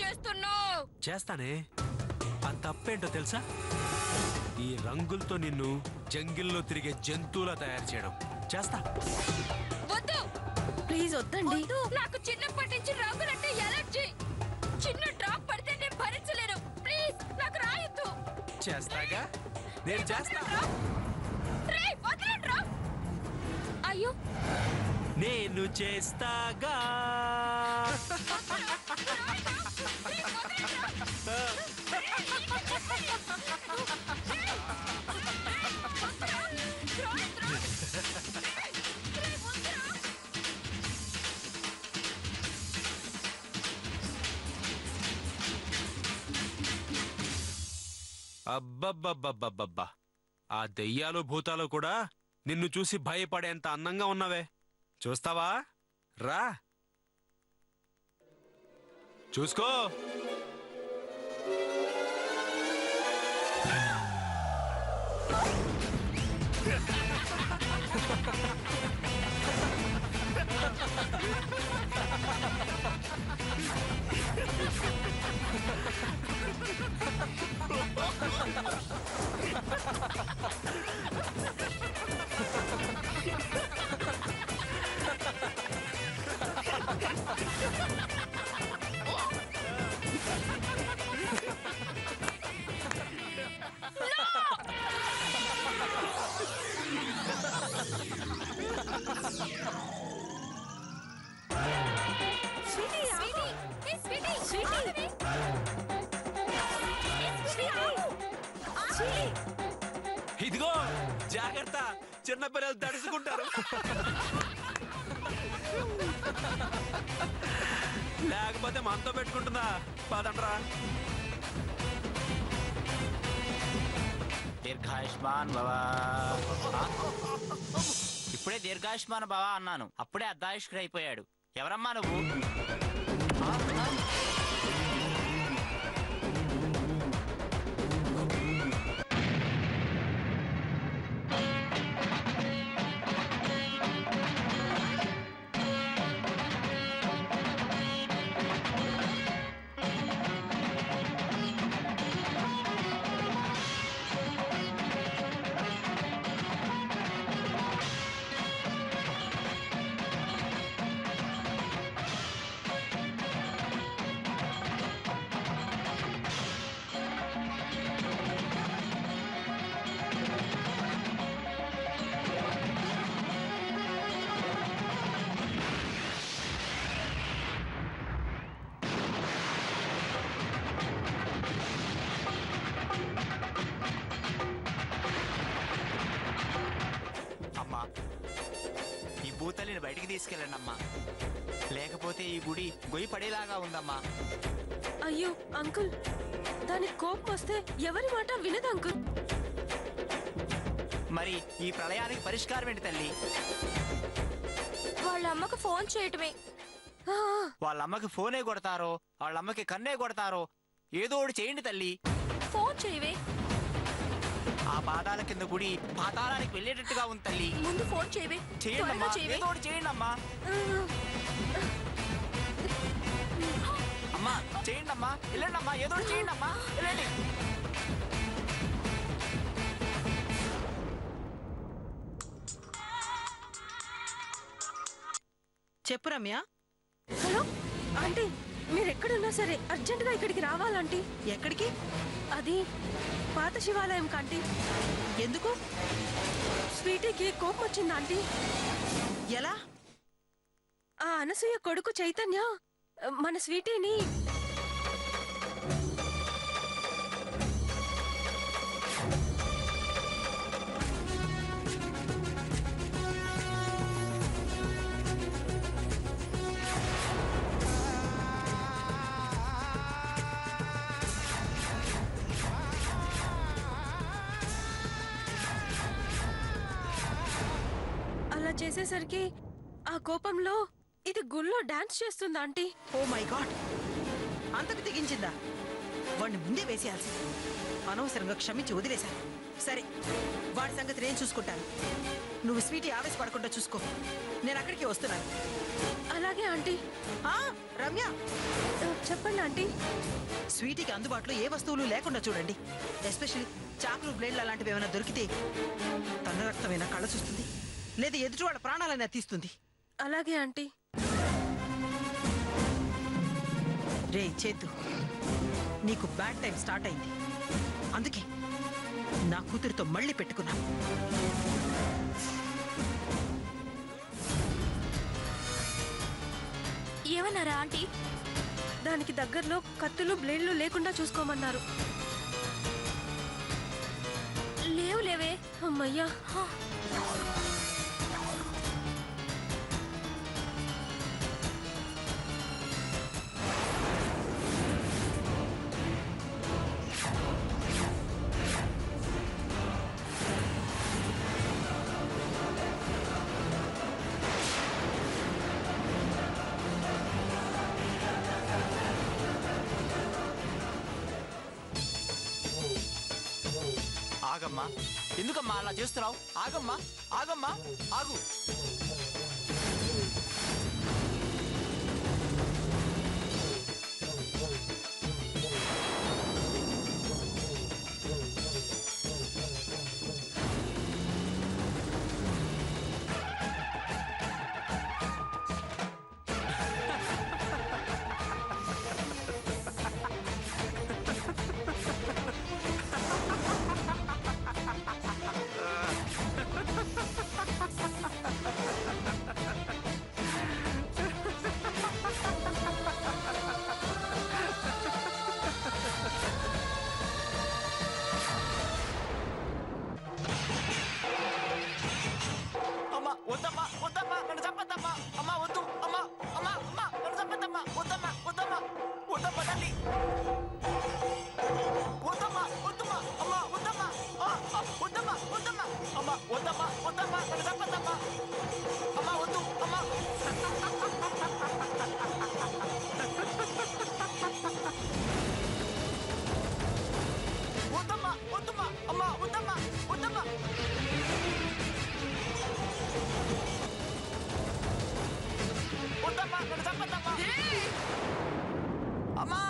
చేస్తున్నావు? చేస్తానే. ఆ తప్పేంటో తెలుసా? ఈ రంగులతో నిన్ను జంగిల్లో తిరిగే జంతువులా తయారు చేయడం. చేస్తా. వద్దు ప్లీజ్ వద్దండి. నాకు చిన్నప్పటి నుంచి రంగులంటే ఎలర్జీ. చిన్న డ్రాప్ పడితే నేను భరించలేను. ప్లీజ్ నాకు రాయొద్దు. చేస్తాగా, నేను చేస్తా. అయ్యో నేను చేస్తాగా. అబ్బబ్బబ్బబ్బబ్బబ్బా, ఆ దెయ్యాలు భూతాలు కూడా నిన్ను చూసి భయపడేంత అందంగా ఉన్నావే. చూస్తావా? రా చూసుకో. ఇదిగో జాగ్రత్త, చిన్నపిల్లలు తడుచుకుంటారు. లేకపోతే మనతో పెట్టుకుంటుందా? పదండ్రా. దీర్ఘాయుష్మాన్ భవా. ఇప్పుడే దీర్ఘాయుష్మాన్ భవా అన్నాను, అప్పుడే అర్ధాయుష్కుడు అయిపోయాడు. ఎవరమ్మా నువ్వు? ఈ భూతల్లిని బయటికి తీసుకెళ్ళండి అమ్మా, లేకపోతే ఈ గుడి గొయ్యి పడేలాగా ఉందమ్మా. అయ్యో అంకుల్, దానికి కోపం వస్తే ఎవరి మాట వినదు అంకుల్. మరి ఈ ప్రళయానికి పరిష్కారం ఏంటి తల్లి? వాళ్ళ అమ్మకు ఫోన్ చేయటమే. వాళ్ళ అమ్మకి ఫోనే కొడతారో, వాళ్ళ అమ్మకి కన్నే కొడతారో, ఏదో ఒకటి చేయండి తల్లి. ఫోన్ చేయవే. ఆ పాదాల కింద గుడి పాతాళానికి వెళ్ళేటట్టుగా ఉంది తల్లి. ముందు ఫోన్ చేయవే. చేయండి, ఏదో ఒకటి చేయండి అమ్మా. అమ్మా చేయండి అమ్మా, వెళ్ళండి అమ్మా, ఏదో ఒకటి చేయండి అమ్మా, వెళ్ళండి. చెప్పు రమ్య. హలో ఆంటీ, మీరు ఎక్కడున్నా సరే అర్జెంటుగా ఇక్కడికి రావాలంటీ. ఎక్కడికి? అది పాత శివాలయం కాంటీ. ఎందుకు? స్వీటీకి కోపం వచ్చిందా ఆంటీ? ఎలా? ఆ అనసూయ కొడుకు చైతన్య మన స్వీటీని అలా చేసేసరికి ఆ కోపంలో ఇది గుళ్ళో డాన్స్ చేస్తుందా ఆంటీ. ఓ మై గాడ్, అంతకు తెగించిందా? వాడిని ముందే వేసేయాల్సి, అనవసరంగా క్షమించి వదిలేశాను. సరే, వాడి సంగతి నేను చూసుకుంటాను. నువ్వు స్వీటీ ఆవేశపడకుండా చూసుకో, నేను అక్కడికి వస్తున్నాను. అలాగే ఆంటీ. రమ్య చెప్పండి ఆంటీ. స్వీటీకి అందుబాటులో ఏ వస్తువులు లేకుండా చూడండి. ఎస్పెషల్లీ చాకులు, బ్లేడ్లు అలాంటివి ఏమైనా దొరికితే తన రక్తమైనా కళ్ళ చూస్తుంది, లేదా ఎదుటి వాళ్ళ ప్రాణాలైనా తీస్తుంది. అలాగే ఆంటీ. రే చేతు, నీకు బ్యాడ్ టైం స్టార్ట్ అయింది. అందుకే నా కూతురితో మళ్ళీ పెట్టుకున్నా. ఏమన్నారా ఆంటీ? దానికి దగ్గరలో కత్తులు, బ్లేడ్లు లేకుండా చూసుకోమన్నారు. లేవే. అమ్మయ్యా. ఆగమ్మా, ఎందుకమ్మా అలా చేస్తున్నావు? ఆగమ్మా, ఆగమ్మా, ఆగు. వద్దమ్మా, వద్దమ్మా, నన్ను చంపద్దమ్మా. అమ్మా వద్దు, అమ్మా, అమ్మా, అమ్మా, నన్ను చంపద్దమ్మా. వద్దమ్మా, వద్దమ్మా, వద్దమ్మా తల్లి. వద్దమ్మా, వద్దమ్మా, అమ్మా, వద్దమ్మా, వద్దమ్మా, వద్దమ్మా, అమ్మా, వద్దమ్మా, వద్దమ్మా, నన్ను చంపద్దమ్మా. అమ్మా వద్దు, అమ్మా. వద్దమ్మా, వద్దమ్మా, అమ్మా, వద్దమ్మా, వద్దమ్మా. వద్దమ్మా, నన్ను చంపద్దమ్మా. అమ్మా.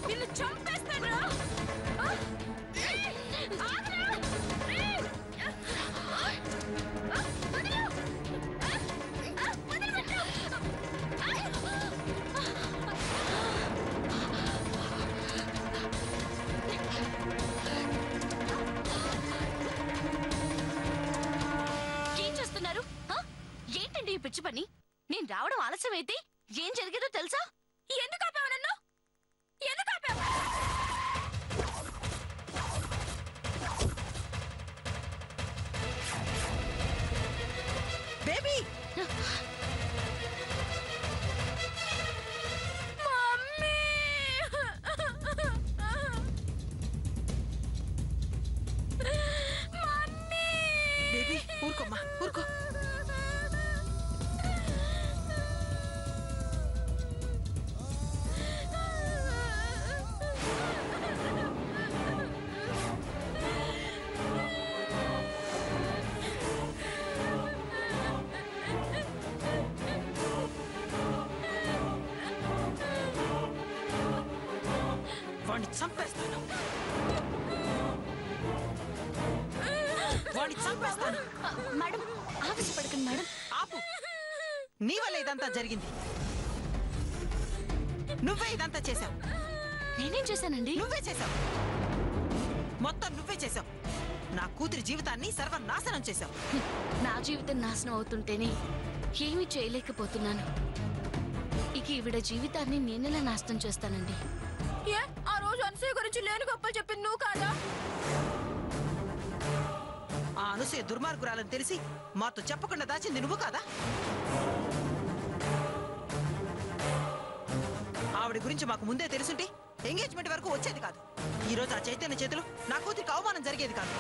నిన్ను చంపేస్తాను. ఏం చేస్తున్నారు? ఏంటండి ఈ పిచ్చి పని? నేను రావడం ఆలస్యం అయితే ఏం జరిగేదో తెలుసా? ఎందుకు ఆపావు నన్ను? ఎందుకు ఆపావు? Baby, mummy! మమ్మీ! బేబీ ఊరుకోమ్మా, ఊరుకో. వాణ్ణి చంపేస్తాను, వాణ్ణి చంపేస్తాను. మేడం, ఆవేశపడకండి మేడం. ఆపు. నీ వల్ల ఇదంతా జరిగింది. నువ్వే ఇదంతా చేశావు. నేనేం చేశానండి? నువ్వే చేశావు. మొత్తం నువ్వే చేశావు. నా కూతురి జీవితాన్ని సర్వనాశనం చేశావు. నా జీవితం నాశనం అవుతుంటేనే ఏమీ చేయలేకపోతున్నాను. ఇక ఈవిడ జీవితాన్ని నేనెలా నాశనం చేస్తానండి? ఏ ఆ రోజు అనసూయ గురించి లేని గొప్పలు చెప్పింది నువ్వు కాదా? ఆ అనసూయ దుర్మార్గురాలని తెలిసి మాతో చెప్పకుండా దాచింది నువ్వు కాదా? ఆవిడ గురించి మాకు ముందే తెలుసుంటే ఎంగేజ్మెంట్ వరకు వచ్చేది కాదు. ఈ రోజు ఆ చైతన్య చేతిలో నా కూతురికి అవమానం జరిగేది కాదు.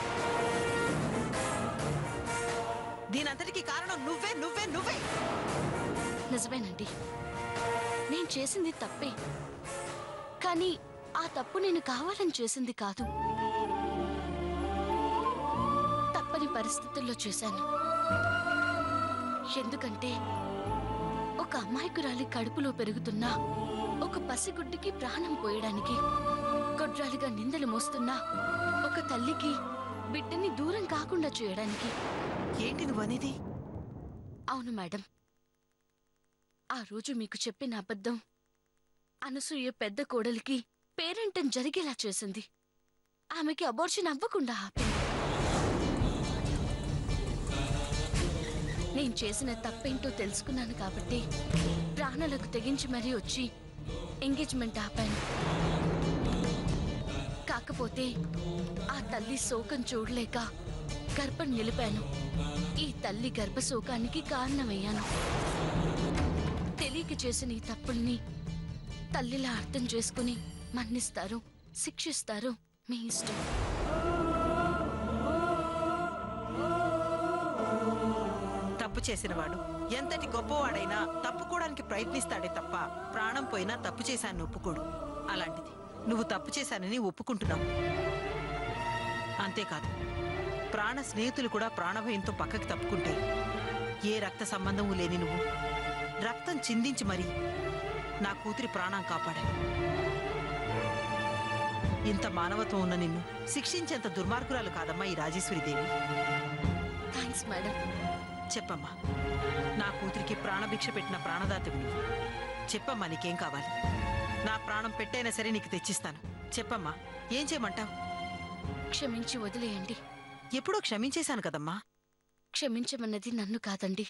దీనంతటికీ కారణం నువ్వే నువ్వే నువ్వే. నిజమేనండి, నేను చేసింది తప్పే. కానీ ఆ తప్పు నేను కావాలని చేసింది కాదు, తప్పని పరిస్థితుల్లో చేశాను. ఎందుకంటే ఒక అమాయకురాలి కడుపులో పెరుగుతున్న ఒక పసిగుడ్డికి ప్రాణం పోయడానికి, గొడ్రాలిగా నిందలు మోస్తున్నా ఒక తల్లికి బిడ్డని దూరం కాకుండా చేయడానికి. ఏంటి నువ్వనేది? అవును మేడం, ఆ రోజు మీకు చెప్పిన అబద్ధం అనసూయ పెద్ద కోడలికి పేరెంటం జరిగేలా చేసింది. ఆమెకి అబార్షన్ అవ్వకుండా ఆపింది. నేను చేసిన తప్పేంటో తెలుసుకున్నాను కాబట్టి ప్రాణాలకు తెగించి మరీ వచ్చి ఎంగేజ్మెంట్ ఆపాను. కాకపోతే ఆ తల్లి శోకం చూడలేక గర్భం నిలిపాను. ఈ తల్లి గర్భశోకానికి కారణమయ్యాను. తెలియక చేసిన ఈ తప్పుల్ని తల్లిలా అర్థం చేసుకుని మన్నిస్తారు, శిక్షిస్తారు, మీ ఇష్టం. తప్పు చేసినవాడు ఎంతటి గొప్పవాడైనా తప్పుకోవడానికి ప్రయత్నిస్తాడే తప్ప ప్రాణం పోయినా తప్పు చేశానని ఒప్పుకోడు. అలాంటిది నువ్వు తప్పు చేశానని ఒప్పుకుంటున్నావు. అంతేకాదు, ప్రాణ స్నేహితులు కూడా ప్రాణభయంతో పక్కకి తప్పుకుంటే ఏ రక్త సంబంధము లేని నువ్వు రక్తం చిందించి మరీ నా కూతురి ప్రాణం కాపాడావు. ఇంత మానవత్వం ఉన్న నిన్ను శిక్షించేంత దుర్మార్గురాలు కాదమ్మా ఈ రాజేశ్వరిదేవి. Thanks madam. చెప్పమ్మా, నా కూతురికి ప్రాణభిక్ష పెట్టిన ప్రాణదాతవి నువ్వు. చెప్పమ్మా, నీకేం కావాలి? నా ప్రాణం పెట్టైనా సరే నీకు తెచ్చిస్తాను. చెప్పమ్మా, ఏం చేయమంటావు? క్షమించి వదిలేయండి. ఎప్పుడో క్షమించేశాను కదమ్మా. క్షమించమన్నది నన్ను కాదండి,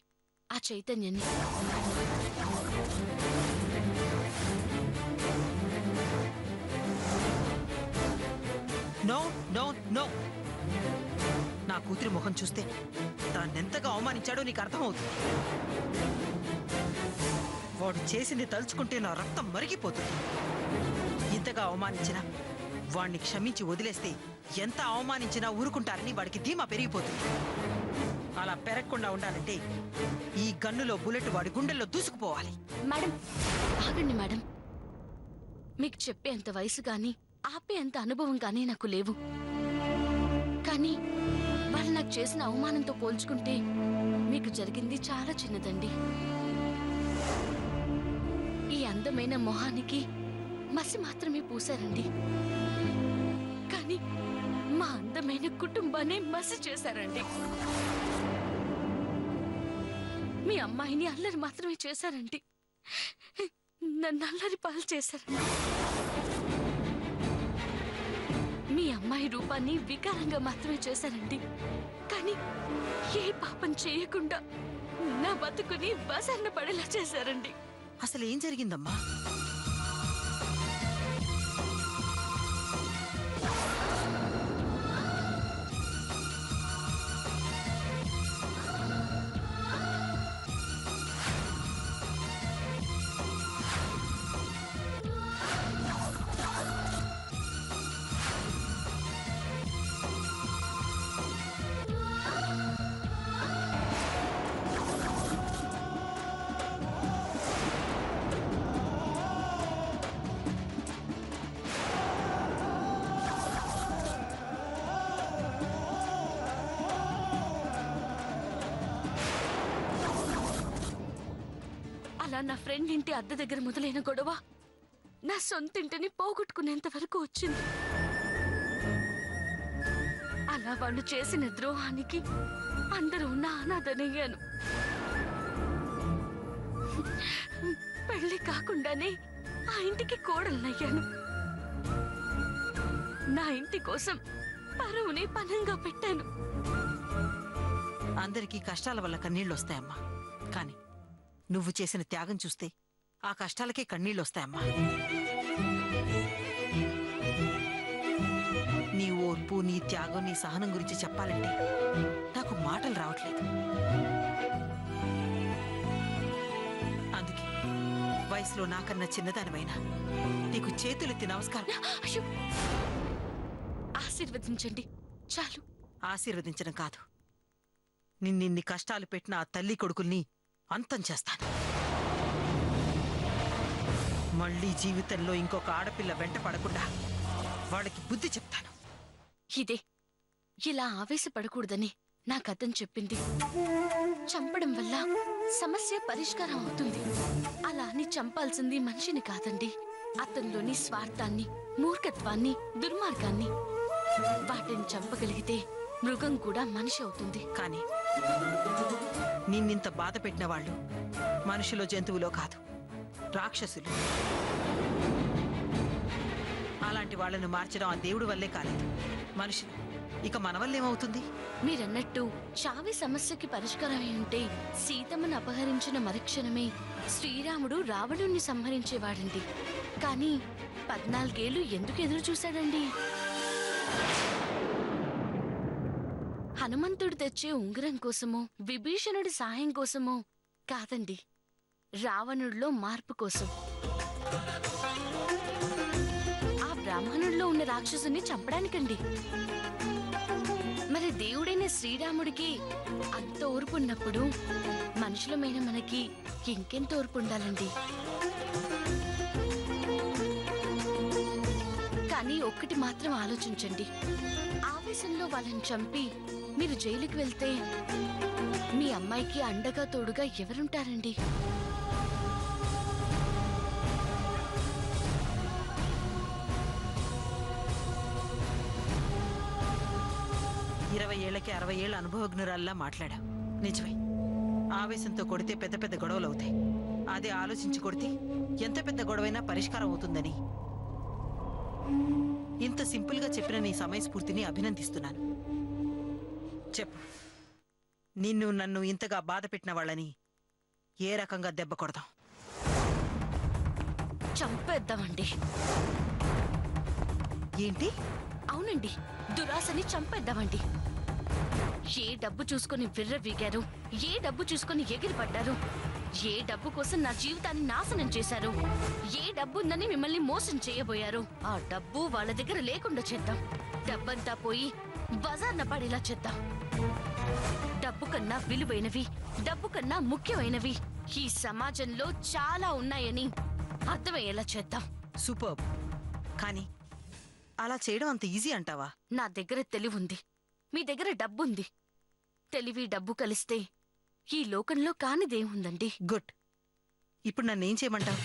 ఆ చైతన్యని. నో నో నో, నా కూతురి ముఖం చూస్తే దాన్నెంతగా అవమానించాడో నీకు అర్థమవుతుంది. వాడు చేసింది తలుచుకుంటే నా రక్తం మరిగిపోతుంది. ఇంతగా అవమానించినా వాణ్ణి క్షమించి వదిలేస్తే ఎంత అవమానించినా ఊరుకుంటారని వాడికి ధీమా పెరిగిపోతుంది. అలా పెరగకుండా ఉండాలంటే ఈ గన్నులో బుల్లెట్ వాడి గుండెల్లో దూసుకుపోవాలి. మేడం ఆగండి మేడం. మీకు చెప్పేంత వయసు గాని ఆపేంత అనుభవం గానీ నాకు లేవు. కానీ వాళ్ళు నాకు చేసిన అవమానంతో పోల్చుకుంటే మీకు జరిగింది చాలా చిన్నదండి. ఈ అందమైన మొహానికి మసి మాత్రమే పూశారండి, కానీ మా అందమైన కుటుంబాన్ని మసి చేశారండి. మీ అమ్మాయిని అల్లరి మాత్రమే చేశారండి, నన్ను అల్లరి పాలు చేశారండి. మీ అమ్మాయి రూపాన్ని వికారంగా మాత్రమే చేశారండి, కానీ ఏ పాపం చేయకుండా నా బతుకుని బసన్న పడేలా చేశారండి. అసలు ఏం జరిగిందమ్మా? అలా నా ఫ్రెండ్ ఇంటి అద్దె దగ్గర మొదలైన గొడవ నా సొంతింటిని పోగొట్టుకునేంత వరకు వచ్చింది. అలా వాళ్ళు చేసిన ద్రోహానికి అందరూ నా అనాథనయ్యాను. పెళ్లి కాకుండానే ఆ ఇంటికి కోడలనయ్యాను. నా ఇంటి కోసం పరువుని పనంగా పెట్టాను. అందరికీ కష్టాల వల్ల కన్నీళ్ళు వస్తాయమ్మా, కానీ నువ్వు చేసిన త్యాగం చూస్తే ఆ కష్టాలకే కన్నీళ్ళు వస్తాయమ్మా. నీ ఓర్పు, నీ త్యాగం, నీ సహనం గురించి చెప్పాలంటే నాకు మాటలు రావట్లేదు. అందుకే వయసులో నాకన్నా చిన్నదానివైనా నీకు చేతులెత్తి నమస్కారం. అయ్యో, ఆశీర్వదించండి చాలు. ఆశీర్వదించడం కాదు, నిన్నిన్ని కష్టాలు పెట్టిన ఆ తల్లి కొడుకుల్ని అంతం చేస్తాను. మళ్ళీ జీవితంలో ఇంకొక ఆడపిల్ల వెంట పడకుండా వాళ్ళకి బుద్ధి చెప్తాను. ఇదే ఇలా ఆవేశపడకూడదని నాకతను చెప్పింది. చంపడం వల్ల సమస్య పరిష్కారం అవుతుంది. అలా అని చంపాల్సింది మనిషిని కాదండి, అతనిలోని స్వార్థాన్ని, మూర్ఖత్వాన్ని, దుర్మార్గాన్ని. వాటిని చంపగలిగితే మృగం కూడా మనిషి అవుతుంది. కానీ నిన్నింత బాధ పెట్టిన వాళ్ళు మనుషులో జంతువులో కాదు, రాక్షసులు. అలాంటి వాళ్ళను మార్చడం ఆ దేవుడి వల్లే కాలేదు, మనుషులు. ఇక మన వల్ల ఏమవుతుంది? మీరన్నట్టు చావి సమస్యకి పరిష్కారం ఉంటే సీతమ్మను అపహరించిన మరుక్షణమే శ్రీరాముడు రావణుణ్ణి సంహరించేవాడండి. కానీ 14 ఏళ్లు ఎందుకు ఎదురు చూశాడండి? హనుమంతుడు తెచ్చే ఉంగరం కోసమో, విభీషణుడి సాయం కోసమో కాదండి, రావణుడిలో మార్పు కోసం. ఆ బ్రాహ్మణుడిలో ఉన్న రాక్షసుని చంపడానికండి. మరి దేవుడైన శ్రీరాముడికి అంత ఓర్పు ఉన్నప్పుడు మనుషులమైన మనకి ఇంకెంత ఓర్పు ఉండాలండి? కానీ ఒక్కటి మాత్రం ఆలోచించండి, ఆవేశంలో వాళ్ళని చంపి మీరు జైలుకి వెళ్తే మీ అమ్మాయికి అండగా తోడుగా ఎవరుంటారండి? ఇరవై ఏళ్లకి 60 ఏళ్ల అనుభవజ్ఞురాల్లా మాట్లాడా. నిజమే, ఆవేశంతో కొడితే పెద్ద పెద్ద గొడవలు అవుతాయి. అదే ఆలోచించి కొడితే ఎంత పెద్ద గొడవైనా పరిష్కారం అవుతుందని ఇంత సింపుల్గా చెప్పిన నీ సమయస్ఫూర్తిని అభినందిస్తున్నాను. చెప్పు, నిన్ను నన్ను ఇంతగా బాధ పెట్టిన వాళ్ళని ఏ రకంగా దెబ్బ కొడదాం? చంపేద్దామండి. ఏంటి? అవునండి, దురాశని చంపేద్దామండి. ఏ డబ్బు చూసుకొని విర్రవీగారు, ఏ డబ్బు చూసుకొని ఎగిరిపడ్డారు, ఏ డబ్బు కోసం నా జీవితాన్ని నాశనం చేశారు, ఏ డబ్బుందని మిమ్మల్ని మోసం చేయబోయారు, ఆ డబ్బు వాళ్ళ దగ్గర లేకుండా చేద్దాం. డబ్బంతా పోయి బజార్న పడేలా చేద్దాం. డబ్బు కన్నా విలువైనవి, డబ్బు కన్నా ముఖ్యమైనవి ఈ సమాజంలో చాలా ఉన్నాయని అర్థమయ్యేలా చేద్దాం. సూపర్. కానీ అలా చేయడం అంత ఈజీ అంటావా? నా దగ్గర తెలివుంది, మీ దగ్గర డబ్బుంది. తెలివి డబ్బు కలిస్తే ఈ లోకంలో కానిదేముందండి? గుడ్. ఇప్పుడు నన్నేం చేయమంటావు?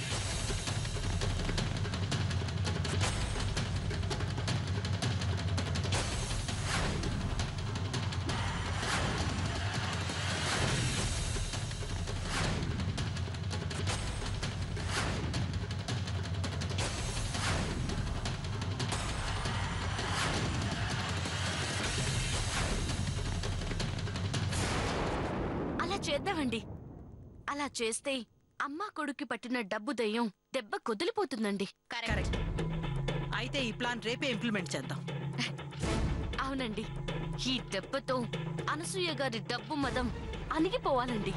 అలా చేద్దామండి. అలా చేస్తే అమ్మా కొడుక్కి పట్టిన డబ్బు దయ్యం దెబ్బ కొదిలిపోతుందండి. కరెక్ట్. అయితే ఈ ప్లాన్ రేపే ఇంప్లిమెంట్ చేద్దాం. అవునండి, ఈ దెబ్బతో అనసూయ గారి డబ్బు మదం అణిగిపోవాలండి.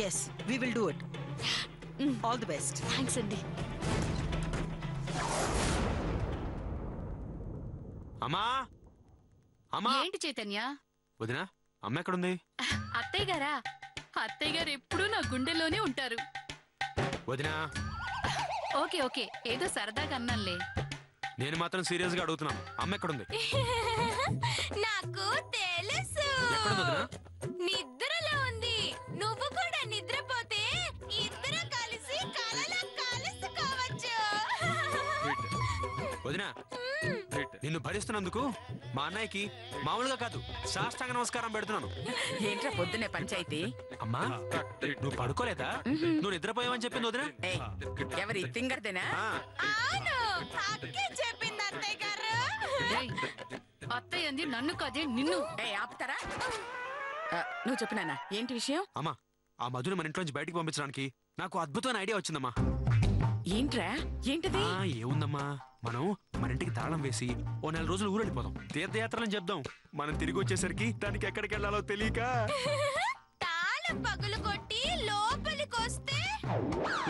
Yes, we will do it. All the best. Thanks అండి. అమ్మా, అమ్మా. ఏంటి చైతన్య? వదినా, అమ్మ ఎక్కడుంది? అత్తయ్య గారా? అత్తయ్య గారు ఎప్పుడూ నా గుండెలోనే ఉంటారు. వదినా, ఓకే ఓకే, ఏదో సరదాగా అన్నానులే. నేను మాత్రం సీరియస్ గా అడుగుతున్నాను, అమ్మ ఎక్కడుంది? నాకు తెలుసు, ఎక్కడుంది వదినా? నిద్రలో ఉంది. నువ్వు కూడా నిద్రపోతే ఇద్దరు కలిసి కలలో కలుసుకోవచ్చు. వదినా, నిన్ను భరిస్తున్నందుకు మా అన్నయ్యకి మామూలుగా కాదు సాష్టాంగ నమస్కారం పెడుతున్నాను. ఏంట్రా పొద్దునే పంచాయితీ? అమ్మా, నువ్వు పడుకోలేదా? నువ్వు నిద్రపోయావని చెప్పింది వదినా. ఏయ్, ఎవరి తింగర్దేనా? అవును, అక్కే చెప్పింది అత్తయ్య గారు. ఏయ్, అత్తయ్య అంది నన్ను కాదే నిన్ను. ఏయ్, ఆపుతారా? నువ్వు చెప్పినానా ఏంటి విషయం? అమ్మా, ఆ మధుని మన ఇంట్లో నుంచి బయటికి పంపించడానికి నాకు అద్భుతమైన ఐడియా వచ్చిందమ్మా. ఏంట్రా? ఏంటిది? ఏముందమ్మా, మనం మన ఇంటికి తాళం వేసి ఓ 4 రోజులు ఊరెళ్ళిపోదాం. తీర్థయాత్రలని చెప్దాం. మనం తిరిగి వచ్చేసరికి దానికి ఎక్కడికి వెళ్ళాలో తెలియక తాళం పగులు కొట్టి లోపలికి వస్తే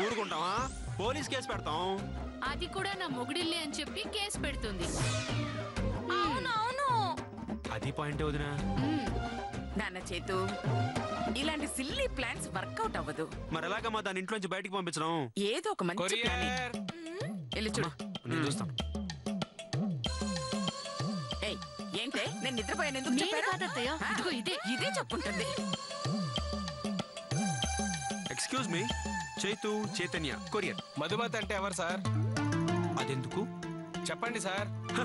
ఊరుకుంటావా? పోలీస్ కేసు పెడతాం. అది కూడా నా మొగుడిల్లే అని చెప్పి కేసు పెడుతుంది. అవునవును. అది పాయింట్ వదినా. నాన్న చేతు ఇలాంటి సిల్లీ ప్లాన్స్ వర్కౌట్ అవ్వదు. మరి ఎలాగమ్మా దాని ఇంట్లోంచి బయటికి పంపించడం? ఏదో ఒక మంచి ప్లాన్ వెళ్ళి చూడు. నేను చూస్తాను. ఏయ్, ఏంటే నేను నిద్రపోయాను ఎందుకు నేను చెప్పాను? కాదత్తయ్య, ఇదిగో ఇదే. ఇదే చెప్పుంటుంది. Excuse me, Chaitu Chaitanya courier. Madhumathi అంటే ఎవరు సార్? అదెందుకు? చెప్పండి సార్. హ,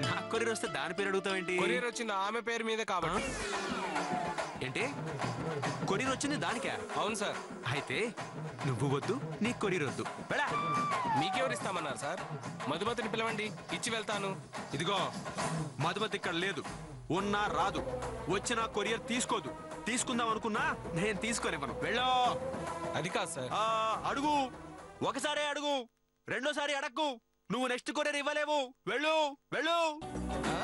నాకు కొరియర్ వస్తే దాని పేరు అడుగుతావేంటి? కొరియర్ వచ్చింది ఆమె పేరు మీద కాబట్టి. ఏంటి కొరియర్ వచ్చింది దానికా? అవును సార్. అయితే నువ్వు వద్దు, నీ కొరియర్ వద్దు. వెళ్ళా. మీకెవరు ఇస్తామన్నారు సార్? మధుమతిని పిలవండి, ఇచ్చి వెళ్తాను. ఇదిగో మధుమతి ఇక్కడ లేదు, ఉన్నా రాదు. వచ్చిన కొరియర్ తీసుకోదు. తీసుకుందాం అనుకున్నా నేను తీసుకోనివ్వను. వెళ్ళో. అది కాదు సార్. అడుగు, ఒకసారి అడుగు, రెండోసారి అడక్కు. నువ్వు నెక్స్ట్ కొరియర్ ఇవ్వలేవు. వెళ్ళు వెళ్ళు. ఆ?